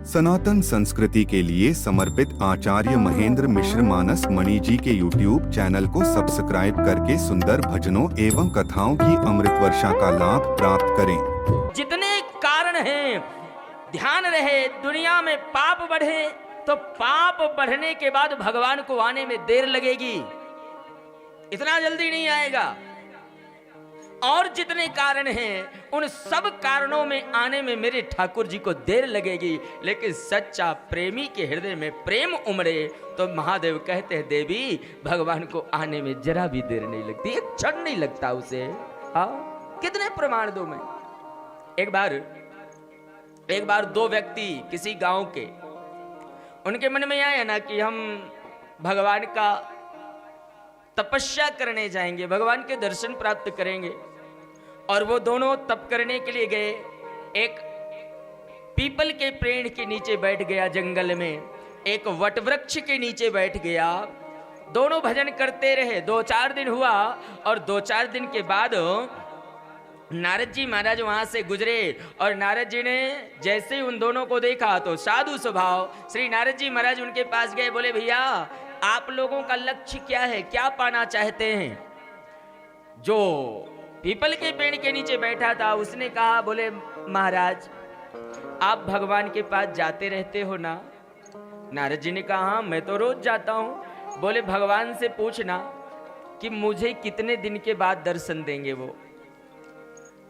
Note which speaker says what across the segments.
Speaker 1: सनातन संस्कृति के लिए समर्पित आचार्य महेंद्र मिश्र मानस मणि जी के YouTube चैनल को सब्सक्राइब करके सुंदर भजनों एवं कथाओं की अमृत वर्षा का लाभ प्राप्त करें।
Speaker 2: जितने कारण हैं, ध्यान रहे दुनिया में पाप बढ़े तो पाप बढ़ने के बाद भगवान को आने में देर लगेगी, इतना जल्दी नहीं आएगा। और जितने कारण हैं उन सब कारणों में आने में मेरे ठाकुर जी को देर लगेगी, लेकिन सच्चा प्रेमी के हृदय में प्रेम उमड़े तो महादेव कहते हैं देवी भगवान को आने में जरा भी देर नहीं लगती, एक क्षण नहीं लगता उसे। हाँ, कितने प्रमाण दो मैं। एक बार दो व्यक्ति किसी गांव के, उनके मन में आया ना कि हम भगवान का तपस्या करने जाएंगे, भगवान के दर्शन प्राप्त करेंगे। और वो दोनों तप करने के लिए गए। एक पीपल के पेड़ के नीचे बैठ गया जंगल में, एक वट वृक्ष के नीचे बैठ गया। दोनों भजन करते रहे। 2-4 दिन हुआ और 2-4 दिन के बाद नारद जी महाराज वहां से गुजरे और नारद जी ने जैसे ही उन दोनों को देखा तो साधु स्वभाव श्री नारद जी महाराज उनके पास गए। बोले भैया आप लोगों का लक्ष्य क्या है, क्या पाना चाहते हैं? जो पीपल के पेड़ के नीचे बैठा था उसने कहा, बोले महाराज आप भगवान के पास जाते रहते हो ना? नारद जी ने कहा हाँ मैं तो रोज जाता हूं। बोले भगवान से पूछना कि मुझे कितने दिन के बाद दर्शन देंगे वो।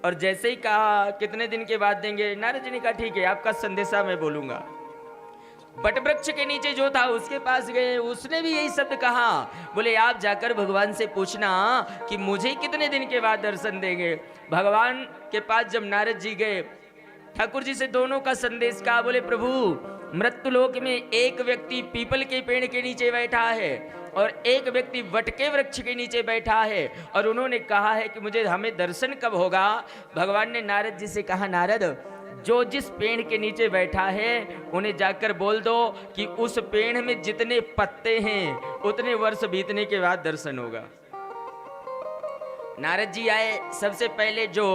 Speaker 2: और जैसे ही कहा कितने दिन के बाद देंगे, नारद जी ने कहा ठीक है आपका संदेशा मैं बोलूंगा। बट वृक्ष के नीचे जो था उसके पास गए, उसने भी यही शब्द कहा। बोले आप जाकर भगवान से पूछना कि मुझे कितने दिन के बाद दर्शन देंगे। भगवान के पास जब नारद जी गए, ठाकुर जी से दोनों का संदेश कहा। बोले प्रभु मृत्युलोक में एक व्यक्ति पीपल के पेड़ के नीचे बैठा है और एक व्यक्ति वट के वृक्ष के नीचे बैठा है, और उन्होंने कहा है कि हमें दर्शन कब होगा। भगवान ने नारद जी से कहा नारद जो जिस पेड़ के नीचे बैठा है उन्हें जाकर बोल दो कि उस पेड़ में जितने पत्ते हैं उतने वर्ष बीतने के बाद दर्शन होगा। नारद जी आए, सबसे पहले जो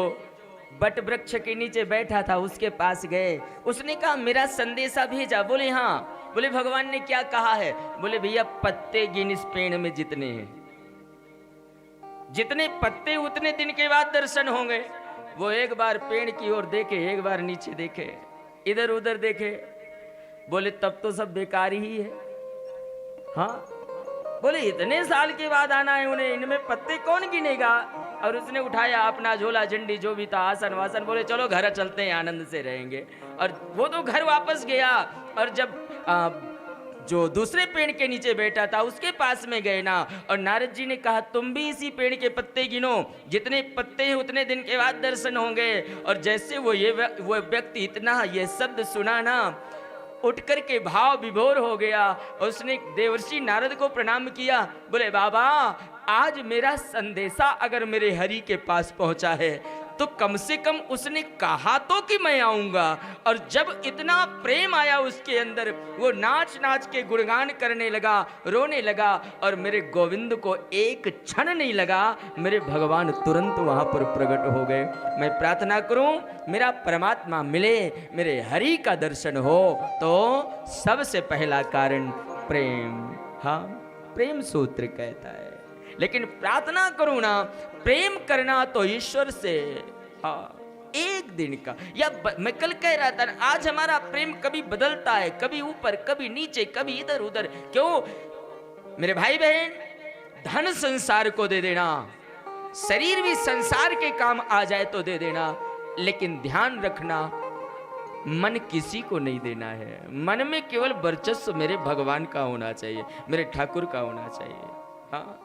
Speaker 2: बट वृक्ष के नीचे बैठा था उसके पास गए। उसने कहा मेरा संदेशा भेजा। बोले हाँ। बोले भगवान ने क्या कहा है? बोले भैया पत्ते गिन इस पेड़ में जितने हैं, जितने पत्ते उतने दिन के बाद दर्शन होंगे। वो एक बार पेड़ की ओर देखे, एक बार नीचे देखे, इधर उधर देखे। बोले तब तो सब बेकार ही है। हाँ, बोले इतने साल के बाद आना है उन्हें, इनमें पत्ते कौन गिनेगा? और उसने उठाया अपना झोला झंडी जो भी था, आसन वासन। बोले चलो घर चलते हैं, आनंद से रहेंगे। और वो तो घर वापस गया। और जब जो दूसरे पेड़ के नीचे बैठा था उसके पास में गए ना, और नारद जी ने कहा तुम भी इसी पेड़ के पत्ते गिनो, जितने पत्ते हैं उतने दिन के बाद दर्शन होंगे। और जैसे वो व्यक्ति इतना ये शब्द सुना ना, उठ कर के भाव विभोर हो गया। उसने देवर्षि नारद को प्रणाम किया। बोले बाबा आज मेरा संदेशा अगर मेरे हरि के पास पहुंचा है तो कम से कम उसने कहा तो कि मैं आऊंगा। और जब इतना प्रेम आया उसके अंदर, वो नाच नाच के गुणगान करने लगा, रोने लगा। और मेरे गोविंद को एक क्षण नहीं लगा, मेरे भगवान तुरंत वहां पर प्रकट हो गए। मैं प्रार्थना करूं मेरा परमात्मा मिले, मेरे हरि का दर्शन हो। तो सबसे पहला कारण प्रेम। हाँ, प्रेम सूत्र कहता है। लेकिन प्रार्थना करूं ना, प्रेम करना तो ईश्वर से। हाँ, एक दिन का, या मैं कल कह रहा था आज हमारा प्रेम कभी बदलता है, कभी ऊपर कभी नीचे कभी इधर उधर। क्यों मेरे भाई बहन? धन संसार को दे देना, शरीर भी संसार के काम आ जाए तो दे देना, लेकिन ध्यान रखना मन किसी को नहीं देना है। मन में केवल वर्चस्व मेरे भगवान का होना चाहिए, मेरे ठाकुर का होना चाहिए। हाँ,